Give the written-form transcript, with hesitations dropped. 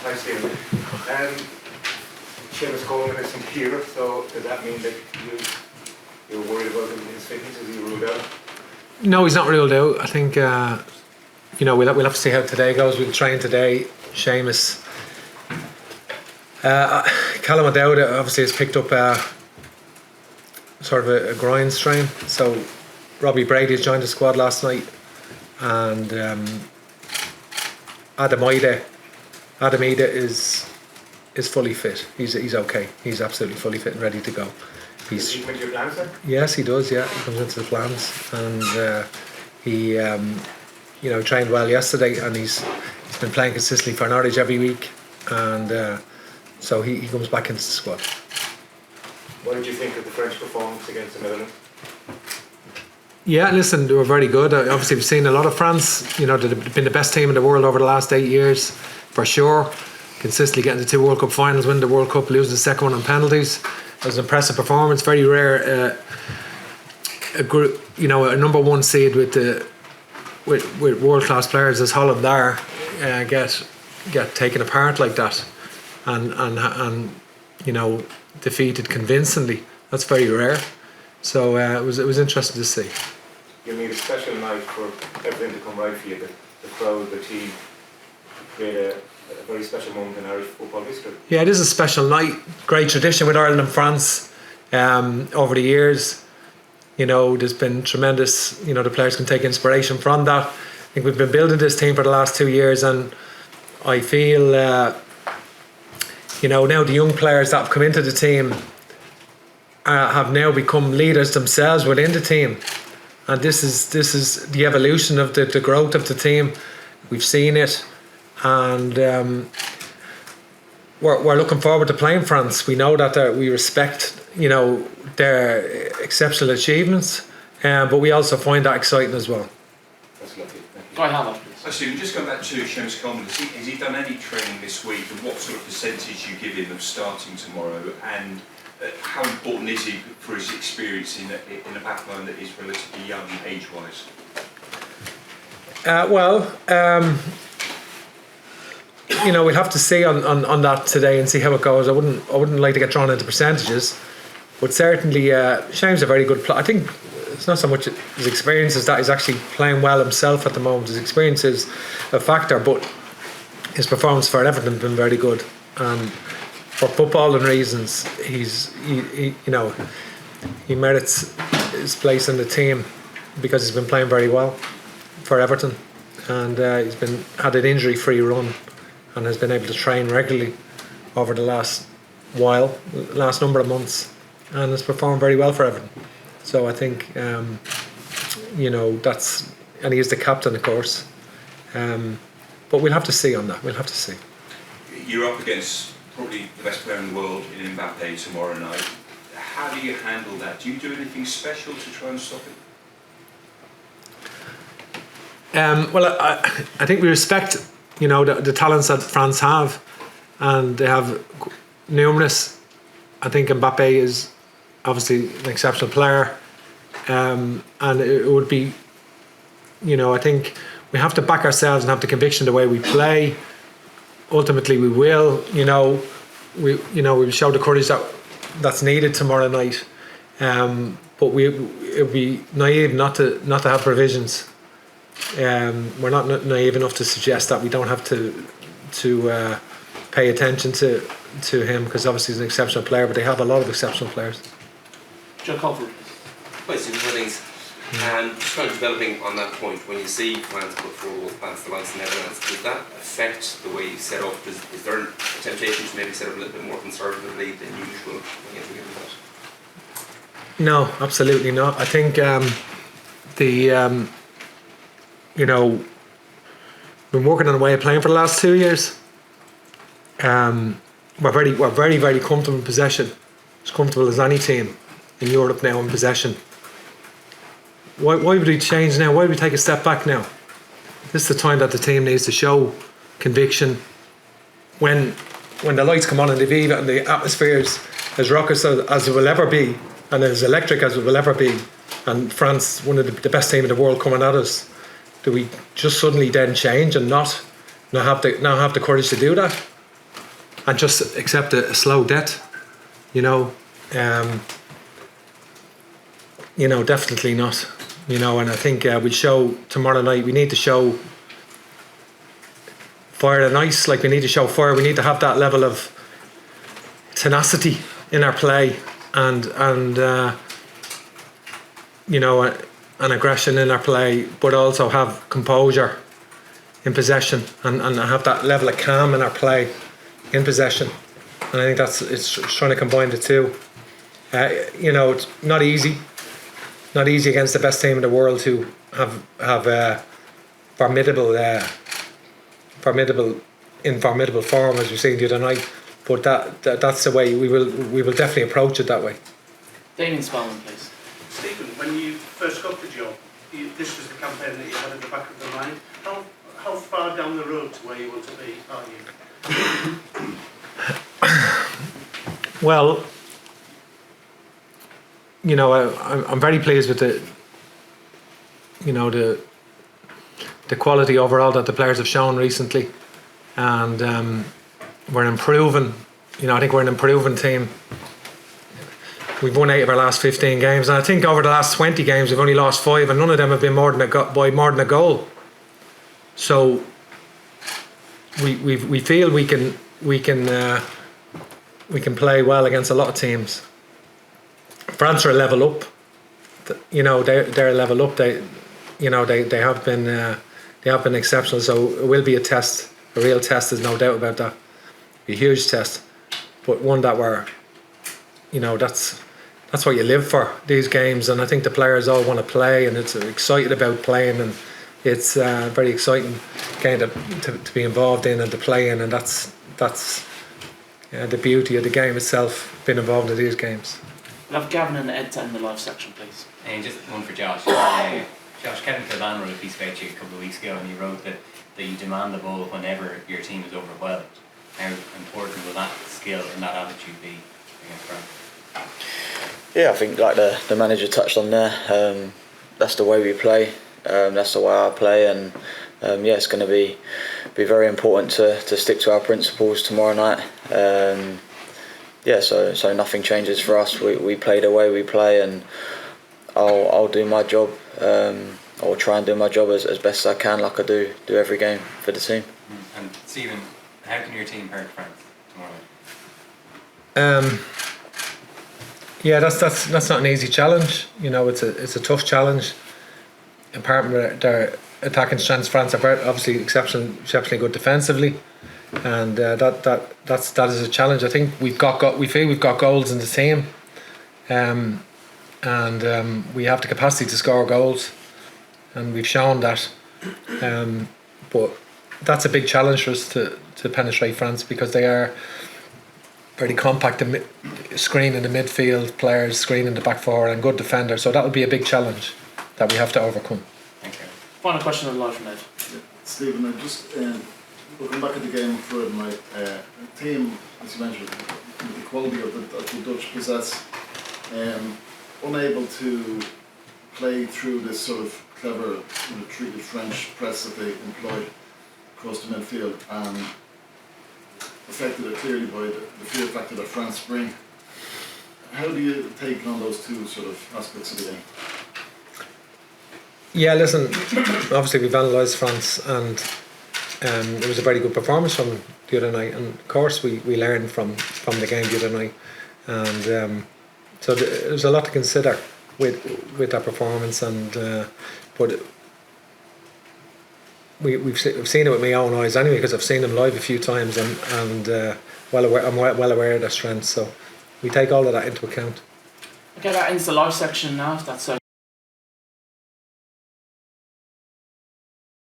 Hi, Stephen. Seamus Coleman isn't here, so does that mean that you're worried about his fitness? Is he ruled out? No, he's not ruled out. I think we'll have to see how today goes. We'll train today. Seamus, Callum O'Dowd obviously has picked up sort of a groin strain. So Robbie Brady has joined the squad last night, and Adam Ida is fully fit. He's okay. He's absolutely fully fit and ready to go. Does he come into your plans then? Yes, he does. Yeah, he comes into the plans, and he trained well yesterday, and he's been playing consistently for Norwich every week, and so he comes back into the squad. What did you think of the French performance against the Netherlands? Yeah, listen, they were very good. Obviously, we've seen a lot of France. They've been the best team in the world over the last 8 years, for sure. Consistently getting to 2 World Cup finals, winning the World Cup, losing the second one on penalties. It was an impressive performance. Very rare. A group, a number one seed with world class players as Holland are get taken apart like that, and defeated convincingly. That's very rare. So it was interesting to see. You need a special night for everything to come right for you. The crowd, the team, create a very special moment in Irish football history. Yeah, it is a special night. Great tradition with Ireland and France over the years. There's been tremendous. The players can take inspiration from that. I think we've been building this team for the last 2 years, and I feel now the young players that have come into the team have now become leaders themselves within the team, and this is the evolution of the growth of the team. We've seen it, and we're looking forward to playing France. We know that we respect their exceptional achievements, but we also find that exciting as well. That's lovely. Thank you. I have that. Stephen, just going back to Seamus Coleman, has he done any training this week, and what sort of percentage you give him of starting tomorrow, and how important is he for his experience in a backline that is relatively young age-wise? We'll have to see on that today and see how it goes. I wouldn't like to get drawn into percentages, but certainly Seamus a very good player. I think it's not so much his experience as that he's actually playing well himself at the moment. His experience is a factor, but his performance for Everton has been very good. And for footballing reasons, he merits his place in the team because he's been playing very well for Everton, and he's had an injury-free run and has been able to train regularly over the last number of months, and has performed very well for Everton. So I think that's, and he is the captain, of course. But we'll have to see on that. We'll have to see. You're up against probably the best player in the world in Mbappe tomorrow night. How do you handle that? Do you do anything special to try and stop it? I think we respect, the talents that France have, and they have numerous. I think Mbappe is obviously an exceptional player, and it would be, I think we have to back ourselves and have the conviction the way we play. Ultimately, we will, we will show the courage that's needed tomorrow night. But it would be naive not to have provisions. We're not naive enough to suggest that we don't have to pay attention to him, because obviously he's an exceptional player, but they have a lot of exceptional players. Joe Cullen. Quite simple things. Just kind of developing on that point, when you see plans put forward past the likes of Netherlands, does that affect the way you set up? Is there a temptation to maybe set up a little bit more conservatively than usual when you get that? No, absolutely not. I think been working on a way of playing for the last 2 years. We're very, very comfortable in possession. As comfortable as any team in Europe now in possession. Why would we change now? Why would we take a step back now? This is the time that the team needs to show conviction. When the lights come on in the Viva and the atmosphere is as raucous as it will ever be, and as electric as it will ever be, and France, one of the best team in the world, coming at us, do we just suddenly then change and not have the courage to do that? and just accept a slow death. Definitely not. And I think we show tomorrow night. We need to show fire and ice. Like, we need to show fire. We need to have that level of tenacity in our play, and an aggression in our play, but also have composure in possession, and have that level of calm in our play in possession. And I think it's trying to combine the two. It's not easy against the best team in the world who have formidable form, as we've seen the other night. But that's the way we will definitely approach it that way. Damien Spellman, please. Stephen, when you first got the job, this was the campaign that you had at the back of the mind. How far down the road to where you want to be are you? Well, I'm very pleased with the quality overall that the players have shown recently, and we're improving. I think we're an improving team. We've won 8 of our last 15 games, and I think over the last 20 games we've only lost 5, and none of them have been more than a goal. So we feel we can play well against a lot of teams. France are a level up. They're a level up. They have been exceptional. So it will be a test, a real test. There's no doubt about that. A huge test, but one that that's what you live for, these games. And I think the players all want to play, and it's excited about playing, and it's a very exciting game to be involved in and to play in, and that's the beauty of the game itself, being involved in these games. We'll have Gavin and Ed in the live section, please. And just one for Josh. Josh, Kevin Kilban wrote a piece about you a couple of weeks ago, and he wrote that you demand the ball whenever your team is overwhelmed. How important will that skill and that attitude be against France? Yeah, I think like the manager touched on there, that's the way we play, that's the way I play, and it's going to be very important to stick to our principles tomorrow night. So nothing changes for us. We play the way we play, and I'll do my job. I'll try and do my job as best as I can, like I do every game for the team. And Stephen, how can your team hurt France tomorrow night? That's not an easy challenge. It's a tough challenge. Apart from their attacking strengths, France are obviously exceptionally good defensively, and that is a challenge. I think we feel we've got goals in the team, and we have the capacity to score goals, and we've shown that. But that's a big challenge for us to penetrate France, because they are very compact, screen in the midfield, players screen in the back four, and good defender. So that will be a big challenge that we have to overcome. Thank you. Final question on the live from Ed. Stephen, just looking back at the game for tonight, a team, as you mentioned, the quality of the Dutch possess, unable to play through this sort of clever retreated French press that they employ across the midfield, and affected it clearly by the fear factor that France bring. How do you take on those two sort of aspects of the game? Yeah, listen, obviously we've analysed France, and it was a very good performance from the other night, and of course we learned from the game the other night, and so there's a lot to consider with that performance, and but we've seen it with my own eyes anyway, because I've seen them live a few times, and I'm well aware of their strengths, so we take all of that into account. Okay, that ends the live section now. That's